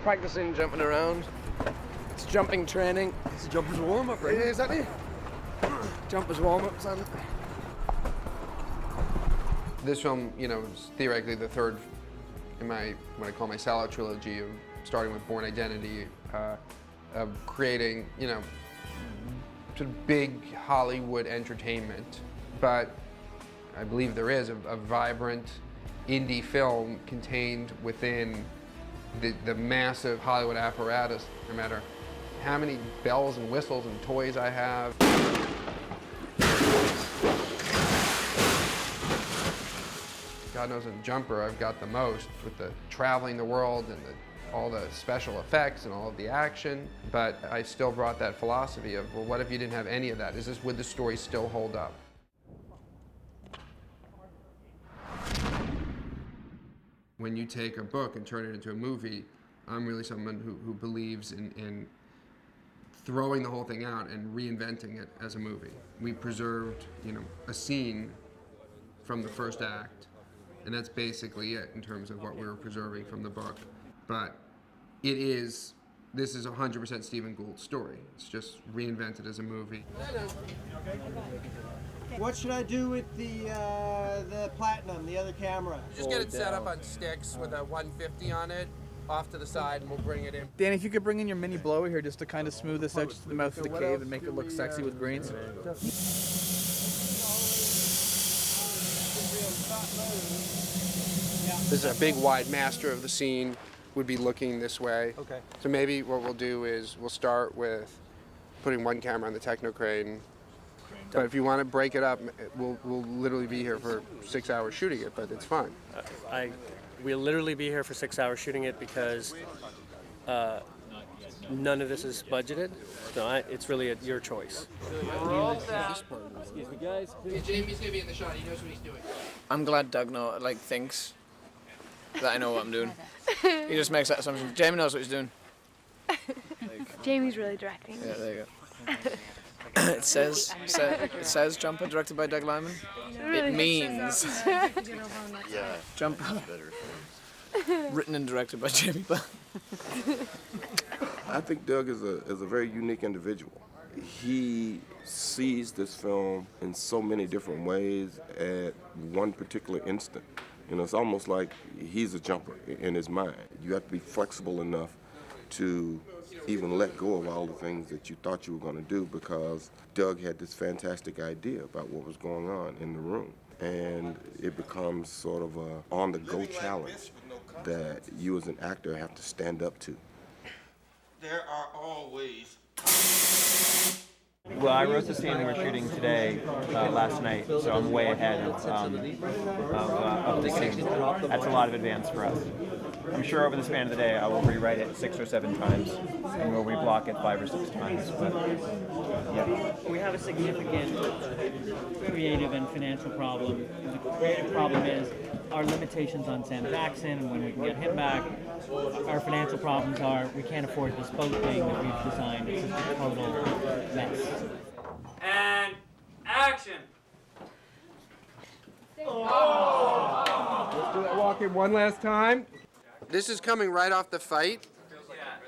practicing jumping around. It's jumping training. It's a jumper's warm-up, right? Yeah, exactly. Jumper's warm-up, son. This film, you know, is theoretically the third in my, what I call my sellout trilogy of starting with Born Identity, of creating, you know, sort of big Hollywood entertainment. But I believe there is a vibrant indie film contained within the massive Hollywood apparatus, no matter how many bells and whistles and toys I have. God knows in Jumper I've got the most with the traveling the world and all the special effects and all of the action, but I still brought that philosophy of, well, what if you didn't have any of that? Would the story still hold up? When you take a book and turn it into a movie, I'm really someone who believes in throwing the whole thing out and reinventing it as a movie. We preserved, you know, a scene from the first act, and that's basically it in terms of what we were preserving from the book. But this is 100% Stephen Gould's story. It's just reinvented as a movie. What should I do with the Platinum, the other camera? Just get it set up on sticks with a 150 on it, off to the side, and we'll bring it in. Danny, if you could bring in your mini blower here just to kind of smooth this out to the mouth of the cave and make it look sexy with greens. This is a big wide master of the scene, would be looking this way. Okay. So maybe what we'll do is we'll start with putting one camera on the techno crane. But if you want to break it up, we'll literally be here for 6 hours shooting it, but it's fine. We'll literally be here for 6 hours shooting it because none of this is budgeted. So it's really your choice. Excuse me, guys. Jamie's going to be in the shot. He knows what he's doing. I'm glad Doug thinks that I know what I'm doing. He just makes that assumption. Jamie knows what he's doing. Jamie's really directing. Yeah, there you go. It says Jumper, directed by Doug Limans. It means Jumper, written and directed by Jamie Bell. I think Doug is a very unique individual. He sees this film in so many different ways at one particular instant. You know, it's almost like he's a jumper in his mind. You have to be flexible enough to even let go of all the things that you thought you were going to do, because Doug had this fantastic idea about what was going on in the room. And it becomes sort of a on-the-go challenge that you as an actor have to stand up to. There are always... Well, I wrote the scene we were shooting today, last night, so I'm way ahead of the scene. That's a lot of advance for us. I'm sure over the span of the day I will rewrite it 6 or 7 times, and we'll reblock it 5 or 6 times. But yeah. We have a significant creative and financial problem. The creative problem is our limitations on Sam Jackson and when we can get him back. Our financial problems are we can't afford this boat thing that we've designed. It's just a total mess. And action! Oh. Let's do that walk in one last time. This is coming right off the fight. Yeah,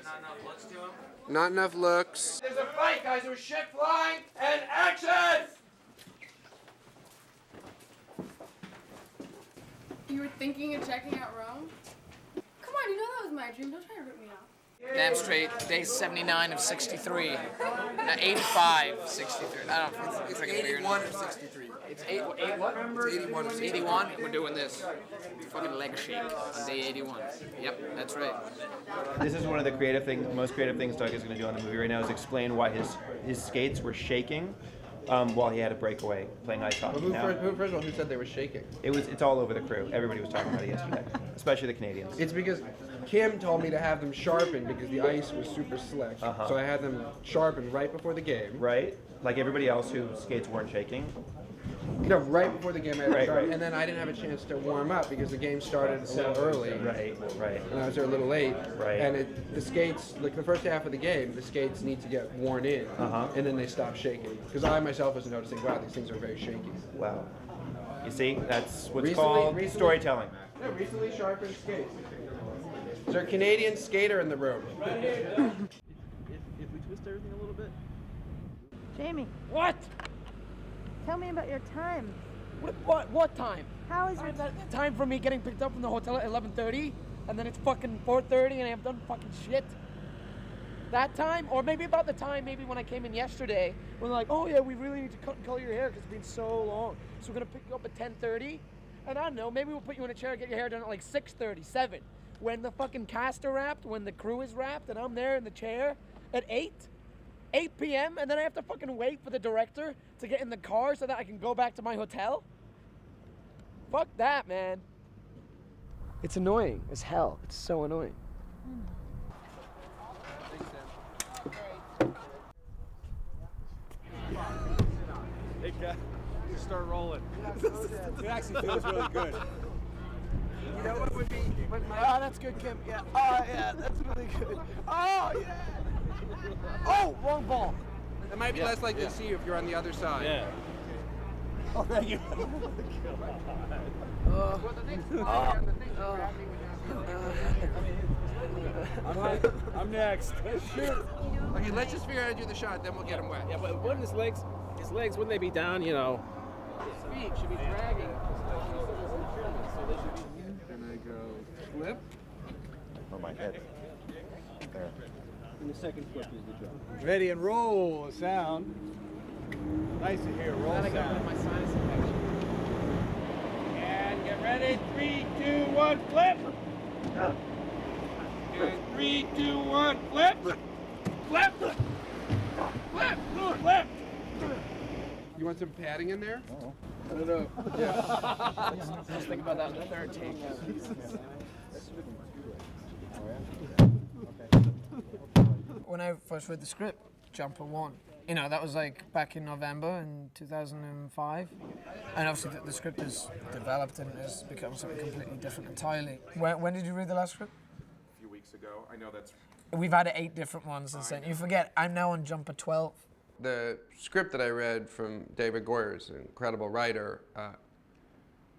not enough looks to him. Not enough looks. There's a fight, guys. There's shit flying, and action! You were thinking of checking out Rome? Come on, you know that was my dream. Don't try to rip me off. Damn straight, day 79 of 63. 85, 63. I don't know. It's like 81 or 63. It's 8 what? It's 81 or 63. 81? We're doing this. Fucking leg shake on day 81. Yep, that's right. This is one of the most creative things Doug is going to do on the movie right now, is explain why his skates were shaking while he had a breakaway playing ice hockey. First of all, who said they were shaking? It's all over the crew. Everybody was talking about it yesterday, especially the Canadians. It's because Kim told me to have them sharpened because the ice was super slick. So I had them sharpened right before the game. Right? Like everybody else whose skates weren't shaking. No, right before the game, and then I didn't have a chance to warm up because the game started so early. Right. And I was there a little late. Right. And the skates, like the first half of the game, the skates need to get worn in, and then they stop shaking. Because I myself was noticing, wow, these things are very shaky. Wow. You see, that's what's called storytelling. Yeah, recently sharpened skates. Is there a Canadian skater in the room? If we twist everything a little bit. Jamie, What? tell me about your time. What time? How is your The time for me getting picked up from the hotel at 11:30, and then it's fucking 4:30, and I have done fucking shit. That time, or maybe about the time, maybe when I came in yesterday, when they're like, oh yeah, we really need to cut and color your hair because it's been so long. So we're gonna pick you up at 10:30, and I don't know, maybe we'll put you in a chair and get your hair done at like 6:30, 7. When the fucking cast are wrapped, when the crew is wrapped, and I'm there in the chair at 8 p.m., and then I have to fucking wait for the director to get in the car so that I can go back to my hotel? Fuck that, man. It's annoying as hell. It's so annoying. Hey guys, just start rolling. It actually feels really good. You know what would be? Oh, that's good, Kim. Yeah. Oh, yeah, that's really good. Oh, yeah. Oh, wrong ball. It might be less likely to see you if you're on the other side. Yeah. Oh, thank you. I'm next. Okay, let's just figure out how to do the shot, then we'll get him wet. Yeah, but wouldn't his legs, wouldn't they be down, you know? His feet should be dragging. And I go flip. On my head. There. And the second flip is the jump. Ready and roll. Sound. Nice to hear. Roll sound. My sinus infection. And get ready. 3, 2, 1, flip. And 3, 2, 1, flip. Flip. Flip. Flip. You want some padding in there? I don't know. Yeah. Just think about that in the third take. When I first read the script, Jumper won. You know, that was like back in November in 2005. And obviously the script has developed and has become something completely different entirely. When did you read the last script? A few weeks ago. I know that's. We've had 8 different ones since then. You forget, I'm now on Jumper 12. The script that I read from David Goyer's an incredible writer,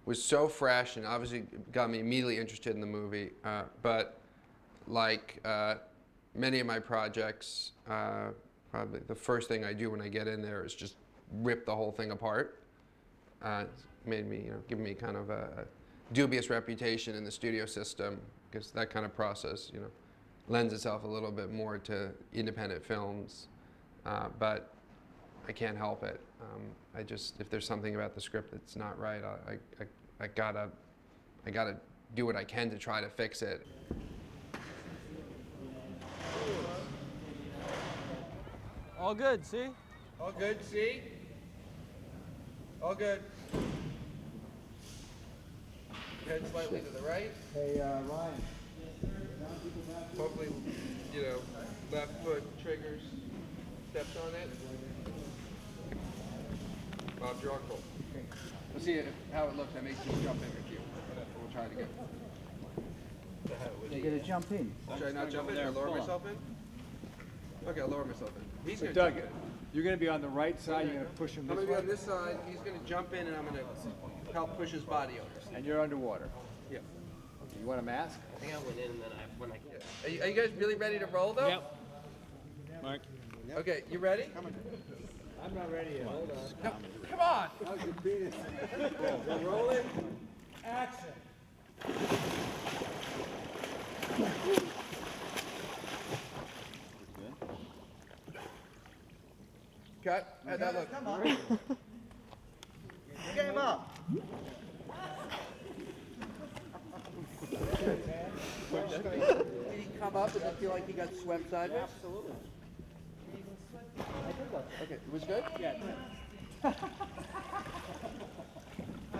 was so fresh and obviously got me immediately interested in the movie. But like many of my projects, probably the first thing I do when I get in there is just rip the whole thing apart. It's made me, give me kind of a dubious reputation in the studio system because that kind of process, lends itself a little bit more to independent films. But I can't help it. If there's something about the script that's not right, I gotta do what I can to try to fix it. All good, see? All good, see? All good. Head slightly to the right. Hey, Ryan. Hopefully, left foot triggers, steps on it. Bob your uncle. We'll see how it looks. I may just jump in with you. We'll try it again. You're gonna jump in. Should I not jump in? Should I lower myself in? Okay, I'll lower myself in. He's So gonna Doug, jump in. you're gonna be on the right side. You're gonna push him I'm this gonna be way. on this side. He's gonna jump in, and I'm gonna help push his body over. And you're underwater. Yeah. You want a mask? I think I went in and then when I... Are you guys really ready to roll, though? Yep. Mark. Okay, you ready? I'm not ready yet. Hold on. No, come on. How's your penis? We're rolling. Action. Cut. How'd that look? Come on. Game up. Did he come up? Did it feel like he got swept sideways? Absolutely. Okay, it was good? Yeah.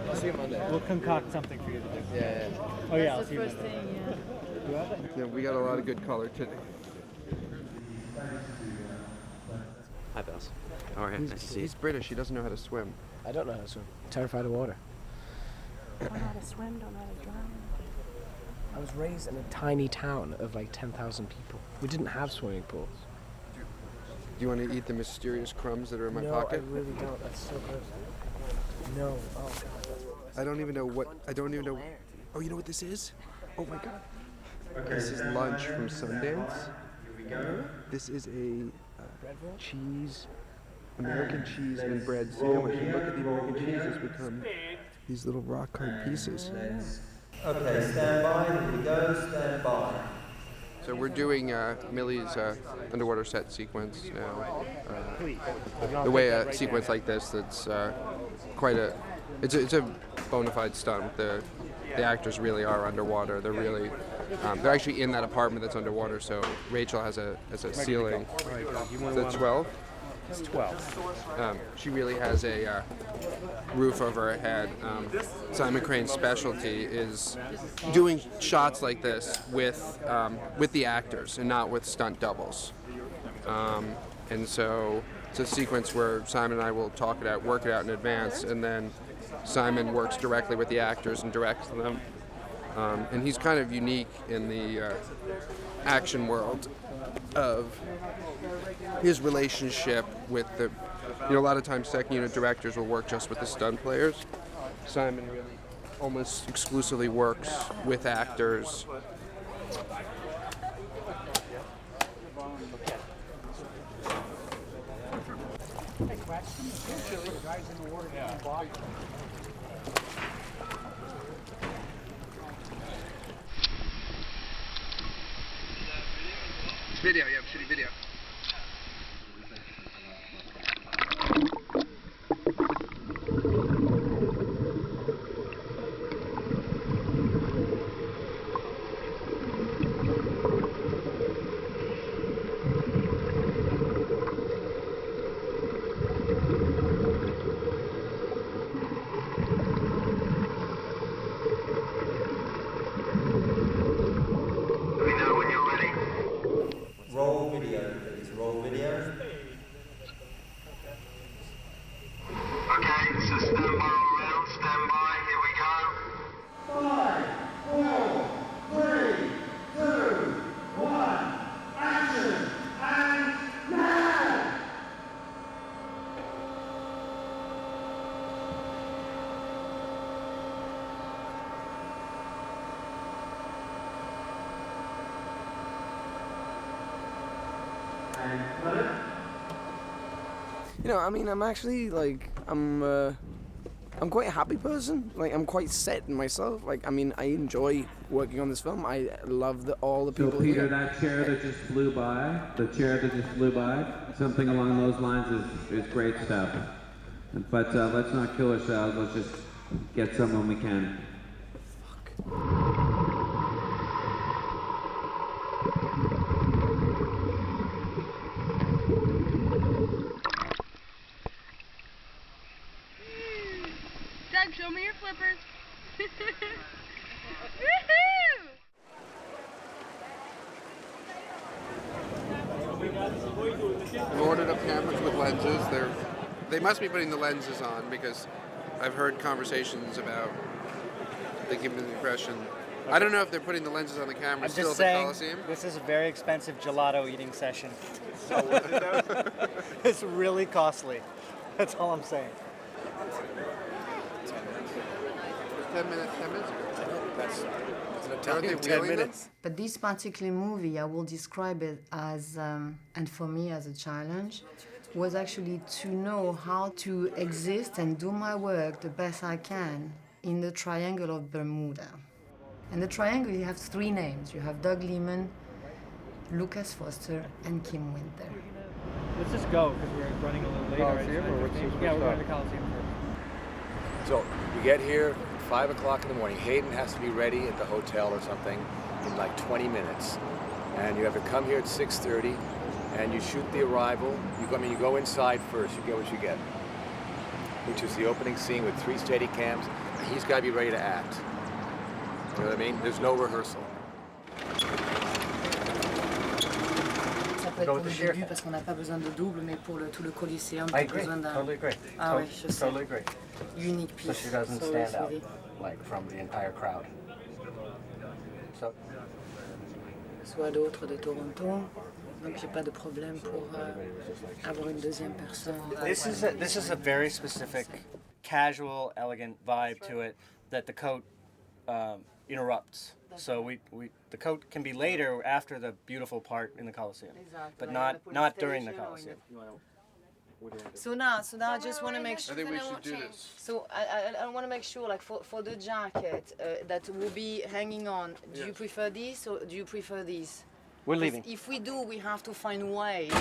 I'll see you Monday. We'll concoct something for you to do. Yeah. Oh yeah, I'll That's see the you first Monday. thing, Yeah, we got a lot of good color today. Hi, Bells. How are you? Nice to see you. He's British. He doesn't know how to swim. I don't know how to swim. I'm terrified of water. Don't know how to swim, don't know how to drown. I was raised in a tiny town of like 10,000 people. We didn't have swimming pools. Do you want to eat the mysterious crumbs that are in my no, pocket? I really don't. That's so gross. No. Oh, God. I don't even know what. I don't even know. Oh, you know what this is? Oh, my God. This is lunch from Sundance. This is a cheese, American cheese and bread sandwich. And look at the American cheese has become these little rock hard pieces. Okay, stand by. Here we go. Stand by. So we're doing Millie's underwater set sequence now. The way a sequence like this, that's it's a bona fide stunt. The actors really are underwater. They're really, they're actually in that apartment that's underwater. So Rachel has a ceiling. Is that 12? It's 12. She really has a roof over her head. Simon Crane's specialty is doing shots like this with the actors and not with stunt doubles. And so it's a sequence where Simon and I will talk it out, work it out in advance, and then Simon works directly with the actors and directs them. And he's kind of unique in the action world of his relationship with the, a lot of times second unit directors will work just with the stunt players. Simon really almost exclusively works with actors. It's video, yeah, I'm shooting video. Roll video, please. Roll video. Okay, so stand by all around, stand by, here we go. 5, 4, 3, 2, 1, action, and now! I mean, I'm actually like, I'm quite a happy person. Like, I'm quite set in myself. Like, I mean, I enjoy working on this film. I love all the people Peter, here. that chair that just flew by, something along those lines is great stuff. But let's not kill ourselves. Let's just get some when we can. Doug, show me your flippers. I've ordered up cameras with lenses. They must be putting the lenses on because I've heard conversations about they give me the impression. I don't know if they're putting the lenses on the camera I'm still just at the saying, Coliseum. this is a very expensive gelato eating session. It's really costly. That's all I'm saying. 10 minutes. That's an Aren't Italian they 10 wheeling them? minutes. But this particular movie, I will describe it as, and for me as a challenge, was actually to know how to exist and do my work the best I can in the Triangle of Bermuda. And the triangle, you have three names. You have Doug Limans, Lucas Foster, and Kim Winter. Let's just go because we're running a little later. Coliseum, or what's the Yeah, we're going stop? to the Coliseum first. So we get here at 5 o'clock in the morning. Hayden has to be ready at the hotel or something in like 20 minutes. And you have to come here at 6:30 and you shoot the arrival. You go inside first, you get what you get, which is the opening scene with 3 steady cams. He's got to be ready to act. You know what I mean? There's no rehearsal. Ça peut être pour le début parce qu'on n'a pas besoin de double, mais pour tout le Coliseum, I on a agree. besoin d'un. Totally agree. Ah oui, je sais. Totally agree. Unique piece. So she doesn't So stand it's out really- like from the entire crowd. So Soit d'autres de Toronto, donc j'ai pas de problème pour avoir une deuxième personne. This is a very specific, casual, elegant vibe to it that the coat interrupts. So the coat can be later after the beautiful part in the Coliseum, but not during the Coliseum. So now I just want to make sure. I think we should do this. So I want to make sure, like for the jacket that will be hanging on. Do you prefer this or do you prefer these? We're leaving. If we do, we have to find ways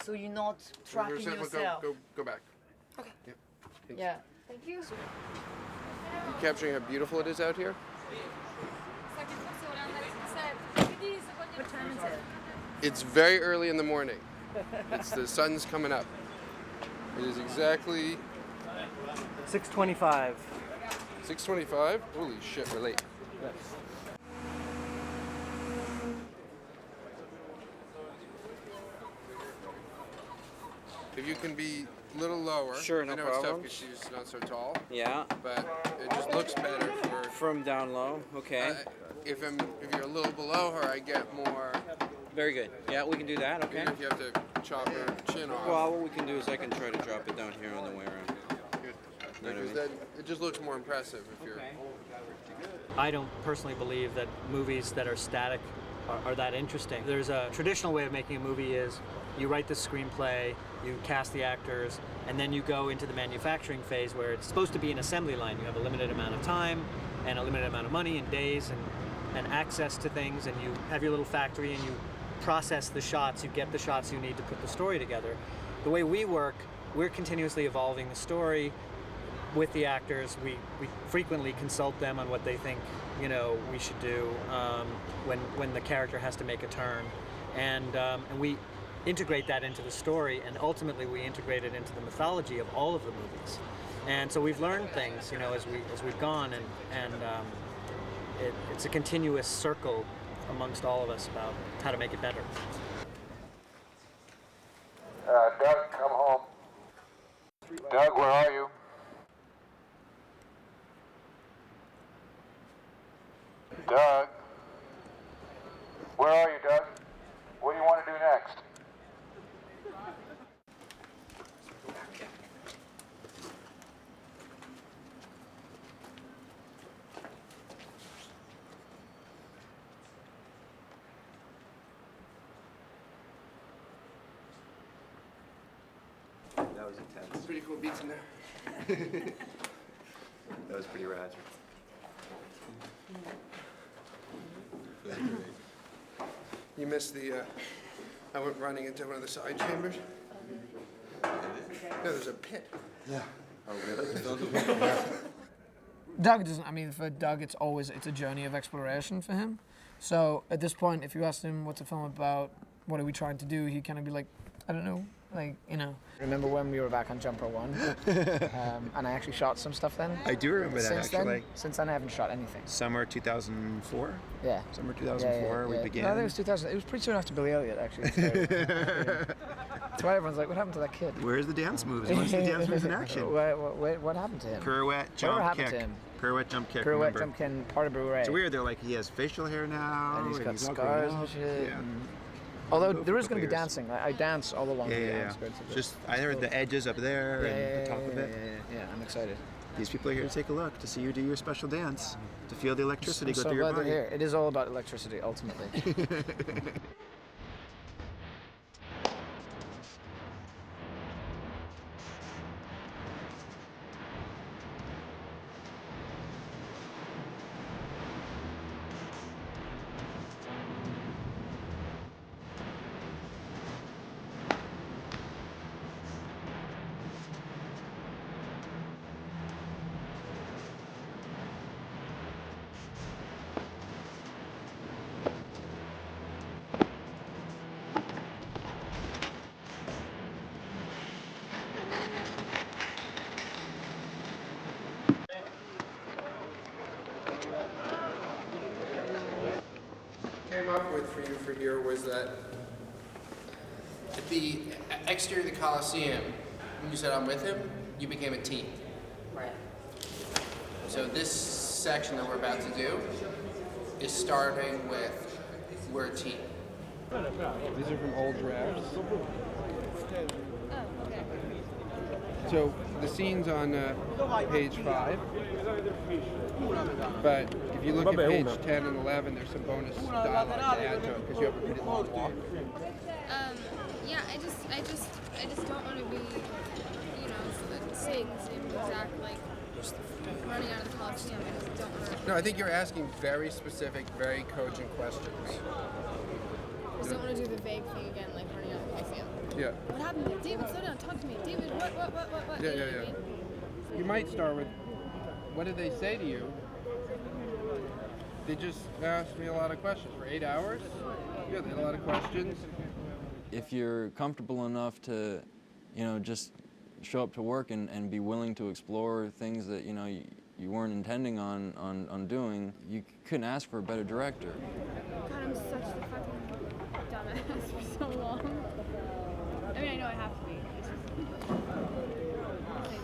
so you're not trapping yourself. Go back. Okay. Yeah. Yeah. Thank you. You capturing how beautiful it is out here? What time is it? It's very early in the morning. The sun's coming up. It is exactly 6:25. 6:25. Holy shit, we're late. Yes. If you can be a little lower. Sure, no I know problem. it's tough because she's not so tall. Yeah. But it just looks better for. From down low. Okay. If you're a little below her, I get more. Very good. Yeah, we can do that. Okay. Even if you have to chop her chin off. Well, what we can do is I can try to drop it down here on the way around. Good. Know what I Because mean? then it just looks more impressive if you're. I don't personally believe that movies that are static are that interesting. There's a traditional way of making a movie is you write the screenplay, you cast the actors, and then you go into the manufacturing phase where it's supposed to be an assembly line. You have a limited amount of time and a limited amount of money and days and access to things, and you have your little factory and you process the shots, you get the shots you need to put the story together. The way we work, we're continuously evolving the story with the actors. We frequently consult them on what they think, we should do when the character has to make a turn, and we integrate that into the story, and ultimately we integrate it into the mythology of all of the movies. And so we've learned things, as we've gone, and it's a continuous circle amongst all of us about how to make it better. Doug, come home. Doug, where are you? Doug? Where are you, Doug? What do you want to do next? That was intense. Pretty cool beats in there. That was pretty rad. You missed the. I went running into one of the side chambers. No, there's a pit. Yeah. Oh, really? Doug doesn't. I mean, for Doug, it's a journey of exploration for him. So at this point, if you asked him what's the film about, what are we trying to do, he'd kind of be like, I don't know, Remember when we were back on Jumper 1? And I actually shot some stuff then? I do remember that, actually. Since then, I haven't shot anything. Summer 2004? Yeah. Summer 2004, we began. No, I think it was 2000. It was pretty soon after Billy Elliot, actually. That's why everyone's like, what happened to that kid? Where's the dance moves? Where's the dance moves in action? What happened to him? Pirouette, jump, Whatever happened kick. to him? Pirouette, jump, kick, Pirouette, remember. jump, kick, part of beret. It's weird, they're like, he has facial hair now. And he's got all scars grown and up. shit. Yeah. Although there is going to be dancing. I dance all along the Yeah. outskirts of it. Just, I heard the edges up there and the top of it. Yeah, I'm excited. These people are here to take a look, to see you do your special dance, to feel the electricity I'm go so through your glad body. they're here. It is all about electricity, ultimately. Came up with for you for here was that at the exterior of the Coliseum, when you said I'm with him, you became a team. Right. So this section that we're about to do is starting with we're a team. These are from old drafts. So the scene's on page 5, but if you look at page 10 and 11, there's some bonus dialogue to add to it because you have a pretty long walk. Yeah, I just don't want to be, saying the same exact, running out of the Coliseum. I just don't want to. No, I think you're asking very specific, very cogent questions. I just don't want to do the vague thing again, like running out of the Coliseum. Yeah. What happened? David, slow down, talk to me. David, what? Yeah, You know yeah, what I yeah. mean? You might start with, what did they say to you? They just asked me a lot of questions for 8 hours. Yeah, they had a lot of questions. If you're comfortable enough to, just show up to work and be willing to explore things that, you weren't intending on doing, you couldn't ask for a better director. God, I'm such a fucking dumbass for so long. I mean, I know I have to be. It's just the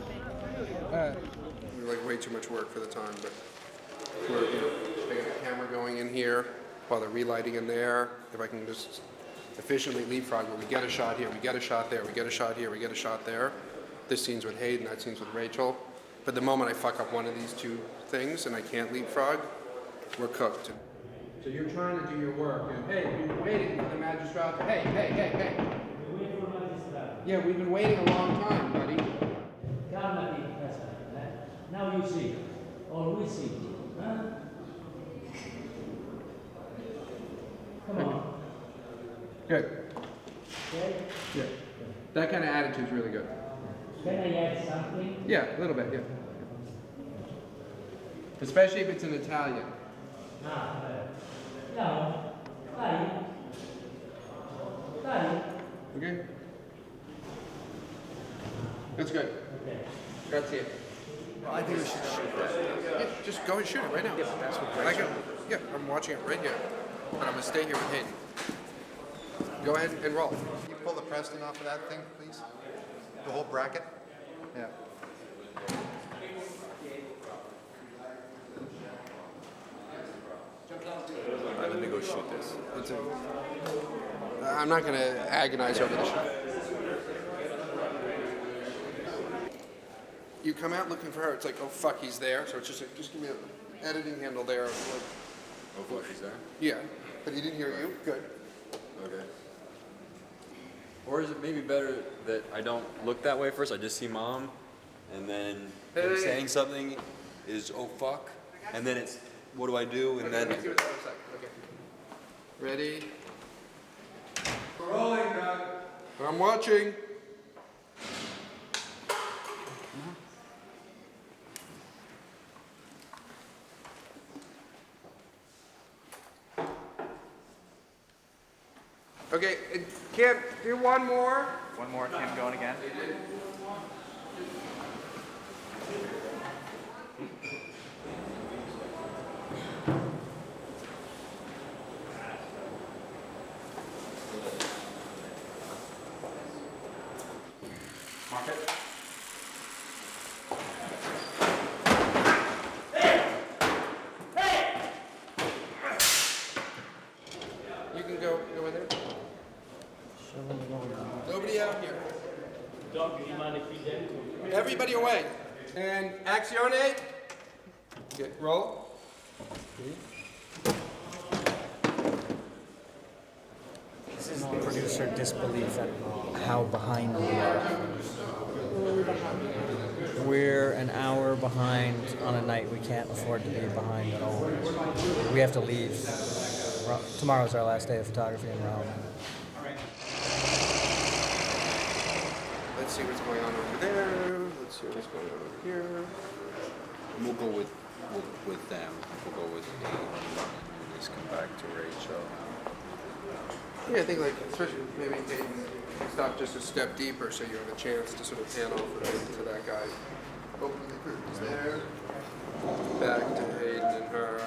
same thing. We're way too much work for the time, but we're they got the camera going in here while they're relighting in there. If I can just efficiently leapfrog where we get a shot here, we get a shot there, we get a shot here, we get a shot there. This scene's with Hayden, that scene's with Rachel. But the moment I fuck up one of these two things and I can't leapfrog, we're cooked. So you're trying to do your work, and hey, we've been waiting for the magistrate. Hey. Yeah, we've been waiting a long time, buddy. Now you see, or we see. Huh? Come on. Good. Okay? Yeah. That kind of attitude's really good. Can I add something? Yeah, a little bit, yeah. Especially if it's in Italian. No. Dai. Okay? That's good. Okay. Grazie. Well, I think we should shoot that. Yeah, just go and shoot it right now. Yeah, but that's what I yeah, I'm watching it right here. But I'm going to stay here with Hayden. Go ahead and roll. Can you pull the Preston off of that thing, please? The whole bracket? Yeah. All right, let me go shoot this. I'm not going to agonize over the shot. You come out looking for her, it's like, oh fuck, he's there. So it's just like, just give me an editing handle there. Like, Oh, fuck, he's there? yeah, but he didn't hear you. Good. Okay. Or is it maybe better that I don't look that way first, I just see Mom, and then him saying something is, oh fuck, and then it's, what do I do, and then... Let's see what that looks like. Okay. Ready? We're rolling, Doug. I'm watching. Okay, Kim, do one more. One more, Kim going again. Mark it. You can go in there. Nobody out here. Everybody away. And accione. Get roll. This is producer disbelief at how behind we are. We're an hour behind on a night we can't afford to be behind at all. We have to leave. Tomorrow's our last day of photography in Rome. Let's see what's going on over there. Let's see what's going on over here. We'll go with them. We'll go with Hayden and just come back to Rachel. Yeah, I think especially maybe Hayden stop just a step deeper so you have a chance to sort of pan off to that guy. Open the curtains there. Back to Hayden and her.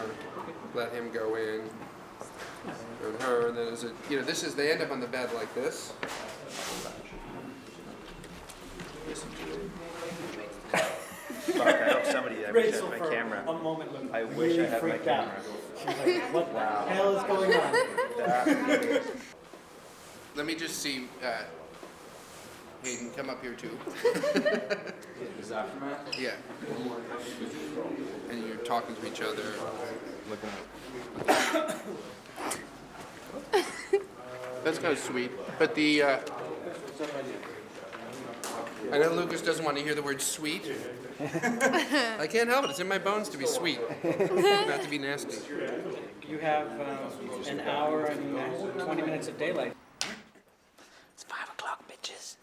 Let him go in. And her, and then they end up on the bed like this. Fuck, I hope I wish I had my camera. A moment I wish I had my camera. She's like, what the hell is going on? Let me just see. Hayden, come up here too. Is aftermath? Yeah. And you're talking to each other, looking at. That's kind of sweet. But the. I know Lucas doesn't want to hear the word sweet. I can't help it. It's in my bones to be sweet, not to be nasty. You have an hour and 20 minutes of daylight. It's 5 o'clock, bitches.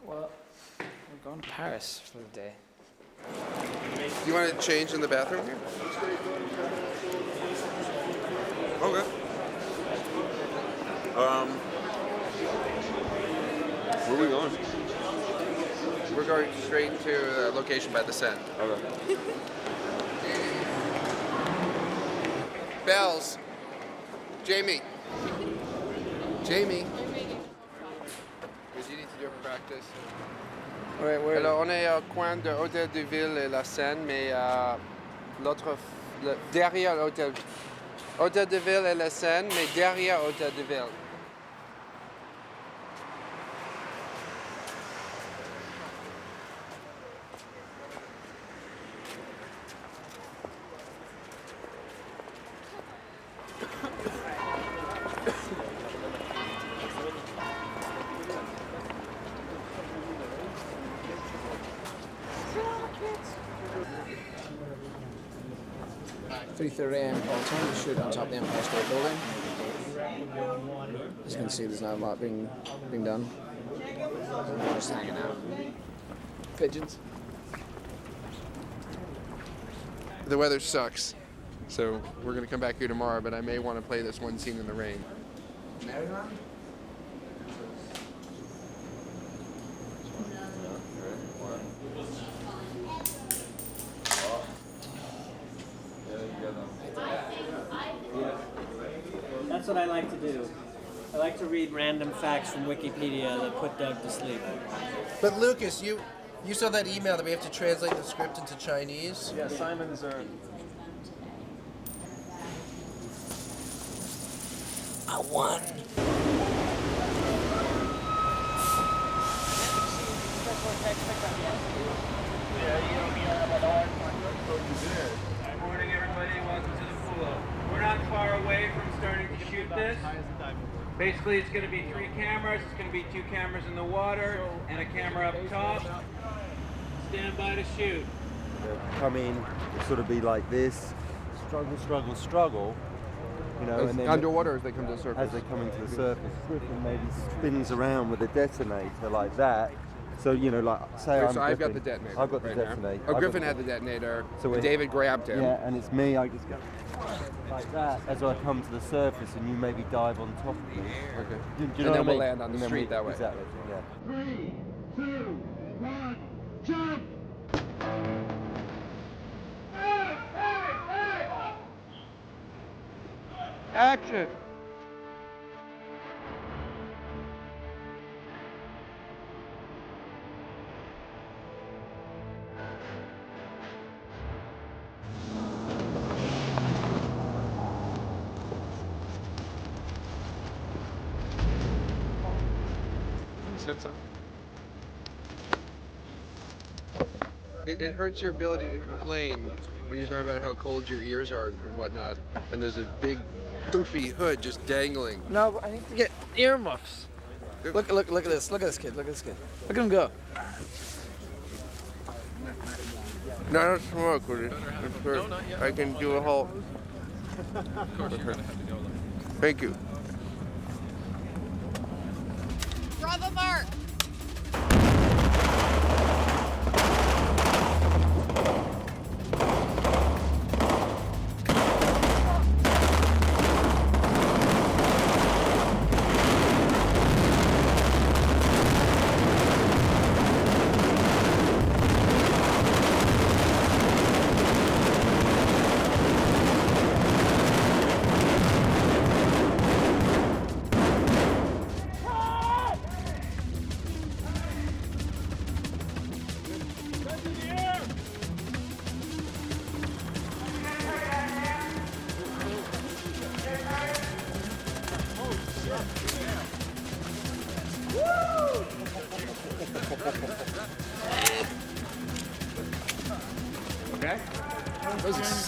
Well, we're going to Paris for the day. Do you want to change in the bathroom here? Okay. Where are we going? We're going straight to a location by the Seine. Okay. Bells. Jamie. Jamie. Because you need to do a practice. Ouais, ouais. Alors, on est au coin de Hôtel de Ville et la Seine, mais derrière l'hôtel. Hôtel de Ville et la Seine, mais derrière Hôtel de Ville. AM call time to shoot on top of the Empire State Building. As you can see, there's not a lot being done. We're just hanging out. Pigeons. The weather sucks, so we're gonna come back here tomorrow, but I may want to play this one scene in the rain. Maryland? That's what I like to do. I like to read random facts from Wikipedia that put Doug to sleep. But Lucas, you saw that email that we have to translate the script into Chinese? Yeah, Simon's are... I won. Good morning, everybody. Welcome to the pool. We're not far away from starting to shoot this. Basically, it's going to be 3 cameras. It's going to be 2 cameras in the water and a camera up top. Stand by to shoot. Come in, sort of be like this, struggle, struggle, struggle. You know, As and then underwater as they come to the surface. As they come into the surface, Griffin maybe spins around with a detonator like that. So, you know, like, say Okay, so I'm I've got Griffin. the detonator. I've got right the now. detonator. Oh, I've Griffin got had the detonator. So and David grabbed him. Yeah, and it's me. I just go like that as I come to the surface, and you maybe dive on top of me. Okay. Do you And know then what I we'll mean? land on the And then street that way. Exactly. Yeah. 3, 2, 1, jump! Action! It hurts your ability to complain when you talk about how cold your ears are and whatnot, and there's a big poofy hood just dangling. No, but I need to get earmuffs. Look at this. Look at this kid. Look at this kid. Look at him go. No, I don't smoke with it. I can do a whole. Thank you. Bravo Mark!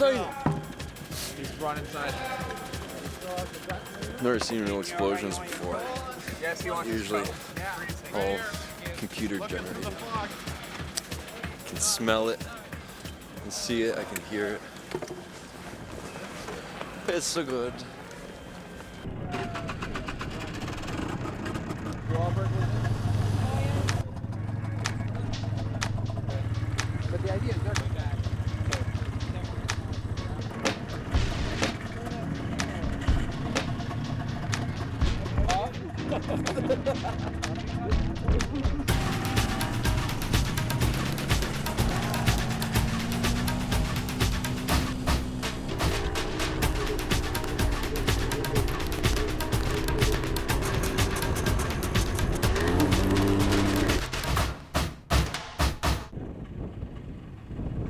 inside. He's run inside. Never seen real explosions before. Yes, he wants Usually all computer generated. I can smell it, I can see it, I can hear it. It's so good. But the idea is they're going back.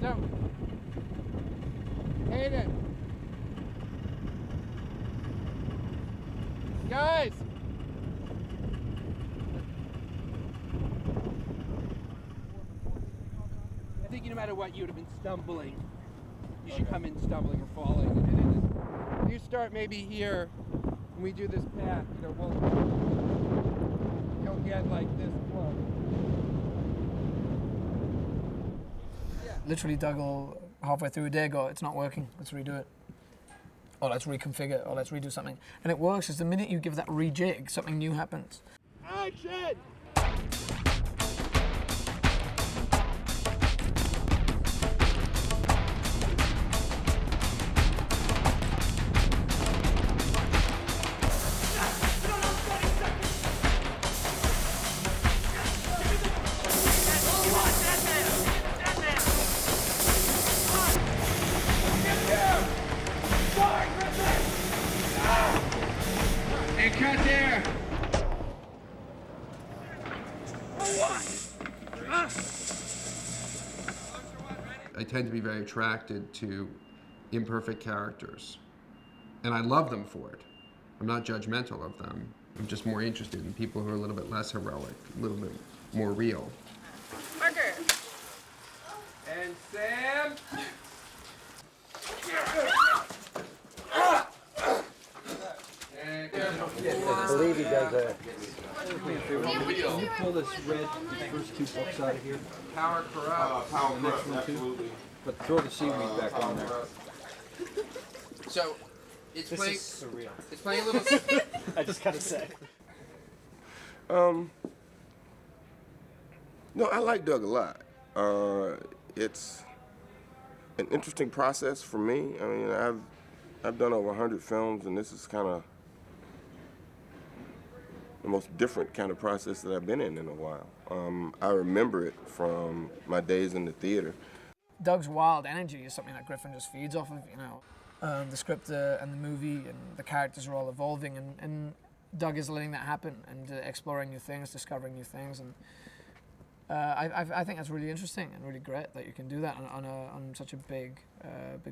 So, Hayden. Guys. I think no matter what, you would have been stumbling. You should come in stumbling or falling. And you start maybe here, and we do this path. You know, you'll get like this close. Literally, Doug will halfway through a day go, it's not working, let's redo it. Or let's reconfigure it, or let's redo something. And it works, because the minute you give that rejig, something new happens. Action! And cut there! I tend to be very attracted to imperfect characters, and I love them for it. I'm not judgmental of them. I'm just more interested in people who are a little bit less heroic, a little bit more real. Parker! And Sam! I believe he does that. Can you pull this red first two books out of here? Power corrupts. Power the next one too. But throw the seaweed back on there. So, it's This playing. is surreal. It's playing a little. I just gotta say. No, I like Doug a lot. It's an interesting process for me. I mean, I've done over 100 films, and this is kind of the most different kind of process that I've been in a while. I remember it from my days in the theater. Doug's wild energy is something that Griffin just feeds off of, you know. The script and the movie and the characters are all evolving, and Doug is letting that happen and exploring new things, discovering new things, and I think that's really interesting and really great that you can do that on such a big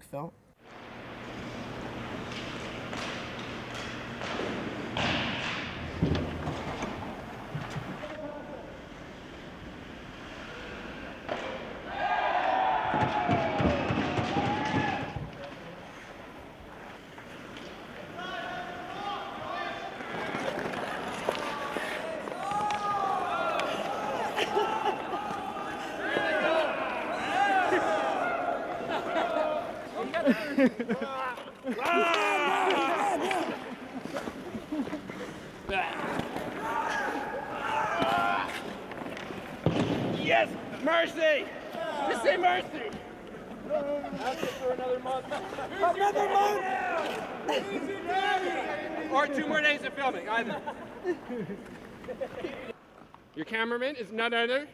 film. Yes, mercy! Just say mercy! That's it for another month. Another month! Or 2 more days of filming, either. Your cameraman is none other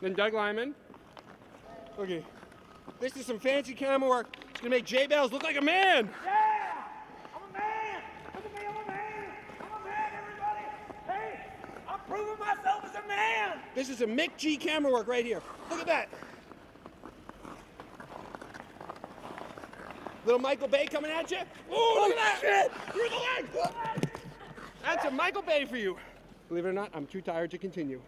than Doug Limans. Okay, this is some fancy camera work. It's gonna make J Bells look like a man. Yeah! I'm a man! Look at me, I'm a man! I'm a man, everybody! Hey! I'm proving myself as a man! This is some Mick G camera work right here. Look at that. Little Michael Bay coming at you. Ooh, look at that! Shit. Through the leg! That's a Michael Bay for you. Believe it or not, I'm too tired to continue.